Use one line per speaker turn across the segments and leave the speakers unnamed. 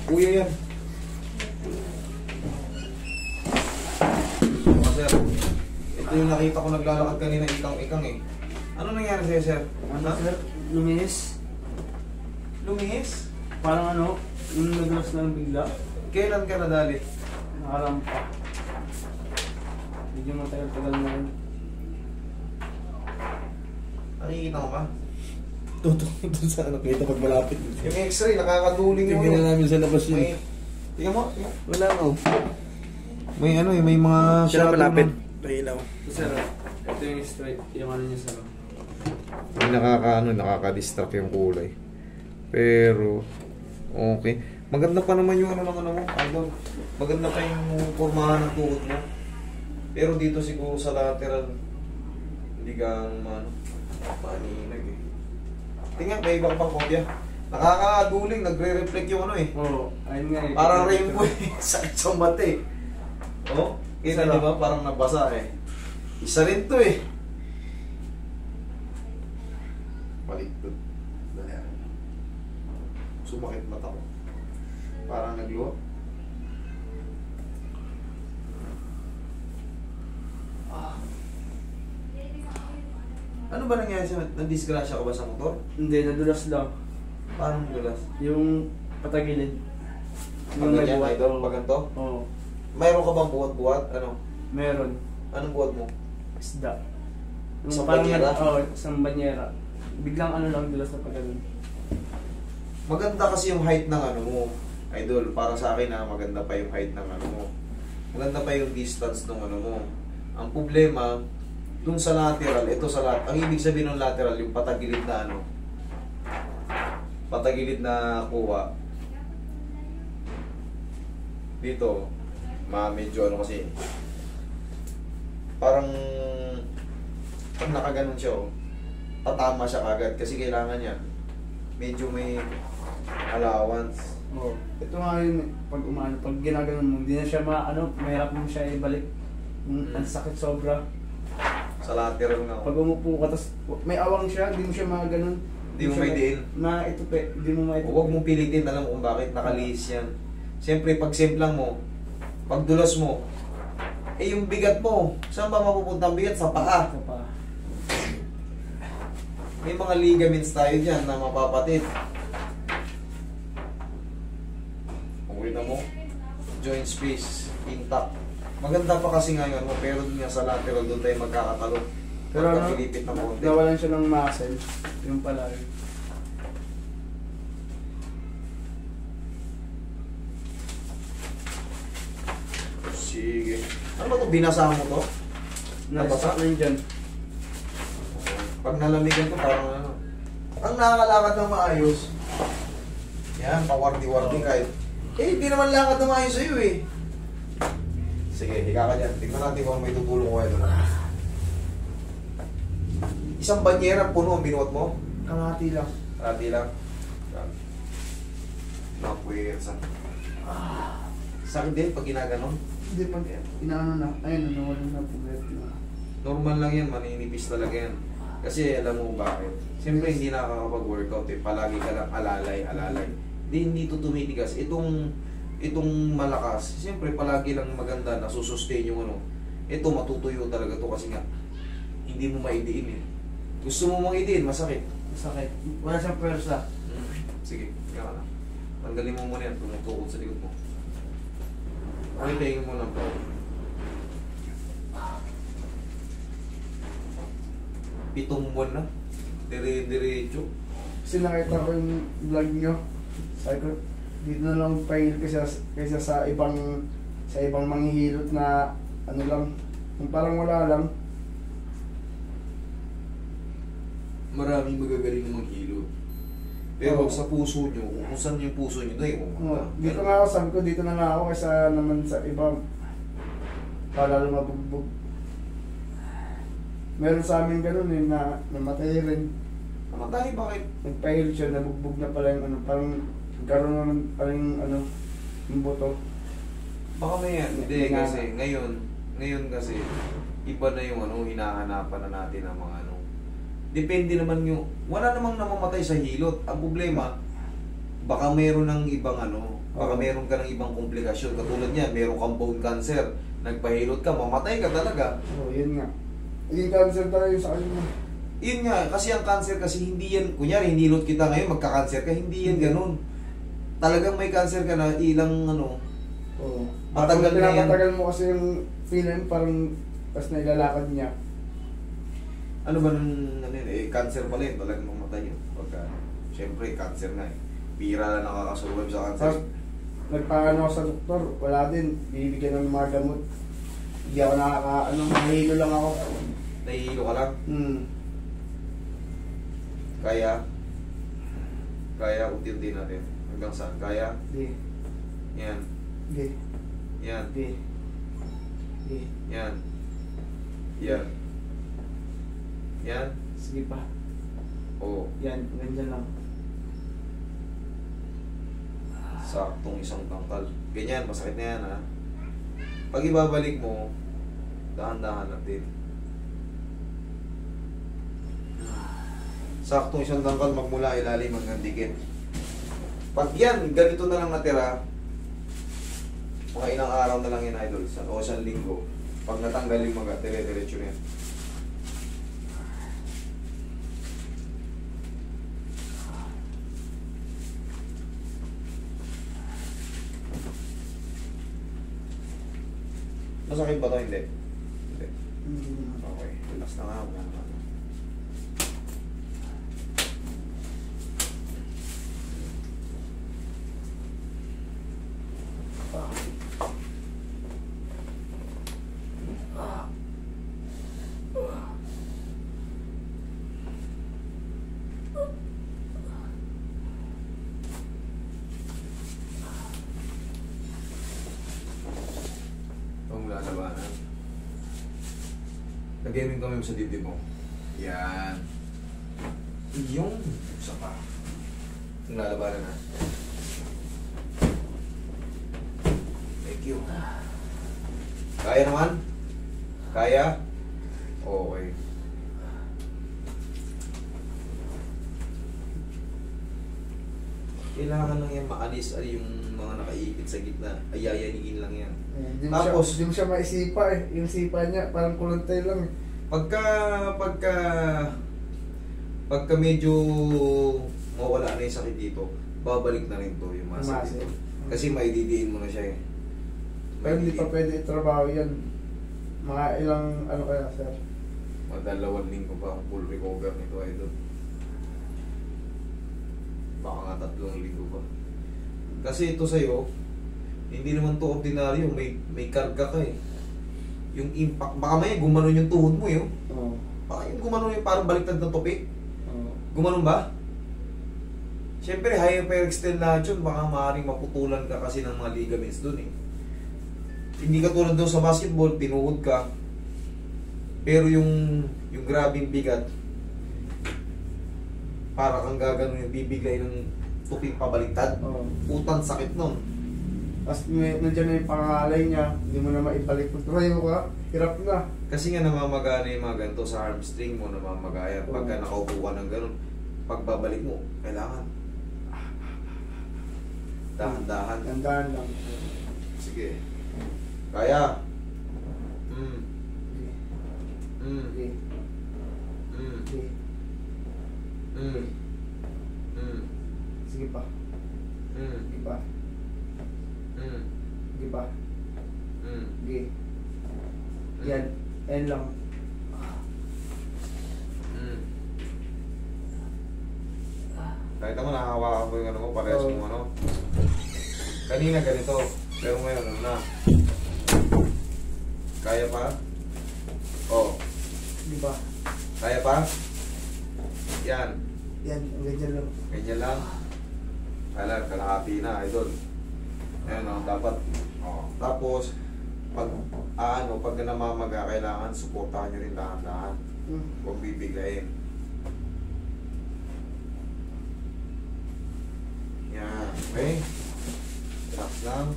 Kuya yan. Sir, ito yung nakita ko naglalakad kanina, ikang-ikang eh. Ano nangyari sa'yo, sir?
Ano, sir? Luminis.
Lumihis?
Parang ano, yung nadulas na lang bigla.
Kailan ka nadali?
Nakarampa. Medyo matagal-tagal na rin.
Nakikita mo ba?
Doon sa ano, kita pag malapit.
Yung x-ray, nakakaduling yung
Tingnan namin sa labas yun.
may... Tingnan mo, tingnan.
Wala mo.
May ano eh, may mga...
Siya malapit.
na-
Pailaw.
So, sir, ito yung straight, yung ano niya, sir.
May nakaka-distract yung kulay. Pero, okay. Maganda pa naman yung ano ng ano mo, idol. Maganda pa yung pormahan ng tuhod mo. Pero dito siguro sa lateral, hindi ka paninag eh. Tingnan, may iba ka pang kopya. Nakakaduling, nagre-reflect yung ano eh.
Oo, ayun nga eh.
Parang rainbow eh. Sakit sa mata eh. Oh, kita di ba? Parang nabasa eh. Isa rin to eh. Baliktad. Sumakit mata ko. Parang nagluwa. Ano ba nangyari sa'yo? Nadisgrasya ka ba sa motor?
Hindi, nadulas lang.
Parang nadulas.
Yung patagilid.
Pag ganyan, idol? Pag ganito?
Oo.
Mayroon ka bang buhat-buhat? Ano?
Meron.
Anong buhat mo?
Isda.
Isang
parang
banyera?
Oo, isang banyera. Biglang ano lang, dulas na pagkaroon.
Maganda kasi yung height ng ano mo. Idol, para sa akin maganda pa yung height ng ano mo. Maganda pa yung distance ng ano mo. Ang problema, dun sa lateral, ito sa lateral, ang ibig sabihin ng lateral, yung patagilid na ano, patagilid na kuha. Dito, medyo ano kasi, parang, pag nakaganon siya, tatama siya kagad kasi kailangan niya, medyo may allowance.
Oo. Ito nga yun, pag umano, pag ginaganon mo, hindi na siya mahirap mo siya ibalik. Ang sakit sobra.
Sa lateral nga.
Pag umupo ka, tas may awang siya, hindi mo siya maganon.
Hindi mo may diin.
Na ito pe, hindi mo may
Huwag mong pilitin, alam mo kung bakit, nakalihis yan. Siyempre, pag simplang mo, pag dulas mo, eh yung bigat mo, saan ba mapupunta ang bigat? Sa paa.
Ito pa.
May mga ligaments tayo dyan na mapapatid. Kung kita mo, joint space, intact. Maganda pa kasi ngayon mo, pero dun nga sa lateral, doon tayo magkakatalo.
Pero ano,
Pagkakilipit ng konti.
nawalan siya ng muscle. Yung pala rin.
Sige. Ano ba ito? Binasa mo to? Nabasa?
Nabasa rin dyan.
Pag nalamigan ko, parang ano. Ang nakakalakad ng maayos, yan, pawardi-wardi kahit. Eh, hindi naman lakad ng maayos sa'yo eh. Sige, higa ka dyan. Tignan natin kung may tutulong ko ito. Isang banyera puno ang binuot mo?
Kamati lang.
Rati lang. Napuwersa. Sakit din pag ginaganon.
Hindi pag inaano na, ayun, nawalan na puwet na.
Normal lang yan, maninipis talaga yan. Kasi alam mo bakit. Siyempre hindi nakakapag-workout eh. Palagi ka lang alalay. Hindi ito tumitigas. Itong malakas, siyempre palagi lang maganda, nasusustain yung ano. Ito matutuyo talaga to kasi nga hindi mo maidiin eh. Gusto mo mong idiin, masakit.
Masakit. Wala siyang pwersa.
Sige, kaya ka na. Tanggalin mo muna yan, tumutukod sa likod mo. Okay, tingin mo lang po. Pitong buwan na. Dire-diretso.
Kasi nakita ko yung vlog nyo. Sabi ko, dito na lang pail kaysa sa ibang manghihilot na ano lang, yung parang wala lang.
Maraming magagaling na maghilo. Pero
Oo.
sa puso nyo, kung saan yung puso nyo, dahil
Oh, dito nga ako, sabi ko, dito na nga ako kaysa naman sa ibang palalo mabugbog. Meron sa amin ganun eh, na namatay rin.
Namatay, bakit?
Nagpahil siya, nabugbog na pala yung ano, parang karoon naman parang ano, yung buto.
Baka may, hindi
Nga.
kasi, ngayon kasi, iba na yung ano, hinahanapan na natin ng mga ano. Depende naman yung, wala namang namamatay sa hilot. Ang problema, baka meron ng ibang ano, baka
Oo.
meron ka ng ibang komplikasyon. Katulad niyan, meron kang bone cancer, nagpahilot ka, mamatay ka talaga.
Oo, yun nga. Yung cancer tayo sa kanya.
Yun nga, kasi ang cancer kasi hindi yan, kunyari hinilot kita ngayon, magka-cancer ka, hindi yan ganun. Talagang may cancer ka na ilang ano,
Oo.
matagal na yan.
Pinapatagal mo kasi yung feeling parang tas na ilalakad niya.
Ano ba nung ano yun, cancer pala yun, talagang mamatay yun. Pagka, syempre, cancer nga eh. Bira na nakakasurvive sa cancer.
Tapos, nagpaano ako sa doktor, wala din, bibigyan ng mga gamot. Hindi ako mahilo lang ako.
Nahihilo ka lang, kaya unti-unti natin. Hanggang saan? Kaya?
Di,
Yan,
di,
yan,
di, di.
yan, yan, yan,
Sige pa.
oo.
Yan, ganyan lang.
Saktong isang tangkal. Ganyan, masakit na yan ha. Pag ibabalik mo, dahan-dahan lang din. Saktong isang tangkal magmula ilalim hanggang dikit. Pag yan, ganito na lang natira, mga ilang araw na lang yan idol, o isang linggo. Pag natanggal yung mga, dire-diretso na yan. Masakit ba ito? Hindi. Hindi. Okay. Relax na nga. Wala na. Itong lalabanan. Lagyan mo kami sa dibdib mo. Yan. Yung isa pa. Itong lalabanan na. Thank you. Kaya naman? Kaya? Okay. Kailangan lang yan maalis ay yung mga nakaipit sa gitna. Ayayanigin lang yan. Tapos,
Di mo siya maisipa eh. Yung sipa niya, parang kulantay lang eh.
Pagka medyo mawala na yung sakit dito, babalik na rin to yung muscle
Muscle.
dito. Kasi maididiin mo na siya eh.
Pero hindi pa pwede itrabaho yan. Mga ilang, kaya sir?
Madalawang linggo pa full recover nito idol. Baka nga 3 linggo pa. Kasi ito sa'yo, hindi naman to ordinaryo, may karga ka eh. Yung impact, baka may gumanon yung tuhod mo yun.
Oo.
Baka yung gumanon yung parang baliktad ng topi.
Oo.
Gumanon ba? Siyempre, hyperextend lahat yun, baka maaaring maputulan ka kasi ng mga ligaments dun eh. Hindi ka tulad doon sa basketball, tinuhod ka. Pero yung grabing bigat, para kang gaganon yung bibigay ng tuping pabaliktad.
Oo.
Utang sakit nun.
Tapos nandiyan na yung pangalay niya, hindi mo na maibalik. Pag tumayo ka, hirap na.
Kasi nga namamagana yung mga ganito sa hamstring mo, namamagaya. Pagka nakaupo ka ng ganun, pagbabalik mo, kailangan dahan-dahan.
Dandahan lang.
Sige. Kaya.
Sige. Sige. Sige pa. Sige pa. Sige pa. Sige. Yan. Yan lang.
Kahit ako nakahawakan ko yung ano ko, parehas
Oo.
kung ano. Kanina ganito, pero ngayon ano na. Kaya pa? Oh,
Sige pa.
kaya pa? Yan,
Yan. Ang ganyan lang.
ganyan lang. Kailan, kalahati na, idol. Ayan o, dapat. Oh. Tapos, pag namamaga, kailangan suportahan nyo rin dahan-dahan. Huwag bibiglayin. Yan, okay? Relax lang.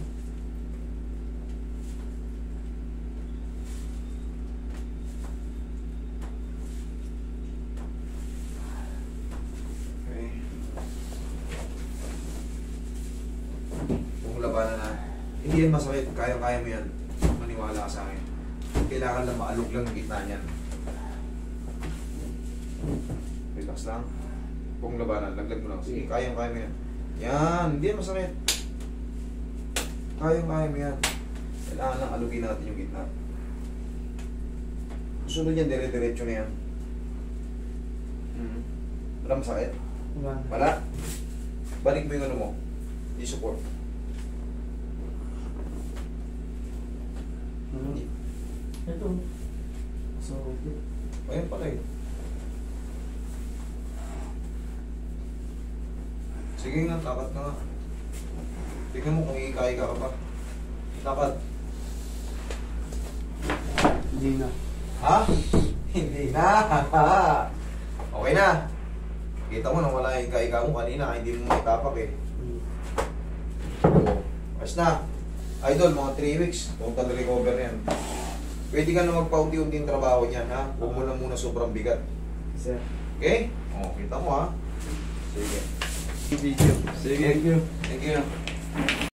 Okay. mong labanan na hindi yan masakit, kaya-kaya mo yan. Maniwala ka sa akin. Kailangan lang maalog lang yung gitna niyan. Relax lang. Kung labanan, laglag mo lang. Sige, kayang-kaya mo yan. Yan, hindi yan masakit. Kayang-kaya mo yan. Kailangan lang alugin natin yung gitna. Sunod yan, dire-diretso na yan. Wala masakit?
Wala.
Wala. Balik mo yung ano mo. I-support.
Ito. So, okay.
Ayun pala eh. Sige nga, takat na nga. Tignan mo kung ikaya ka pa. Takat.
Hindi na.
Ha? Hindi na. Okay na. Kita mo nang wala yung ikaya mo kanina, hindi mo maitapak eh. Ayos na. Idol, mga 3 weeks. Total recover yan. Pwede ka na magpaunti-unti yung trabaho niyan, ha? Huwag mo lang muna sobrang bigat.
Sir.
Okay? O, kita mo, ha? Sige.
Video.
Sige.
Thank you.
Thank you.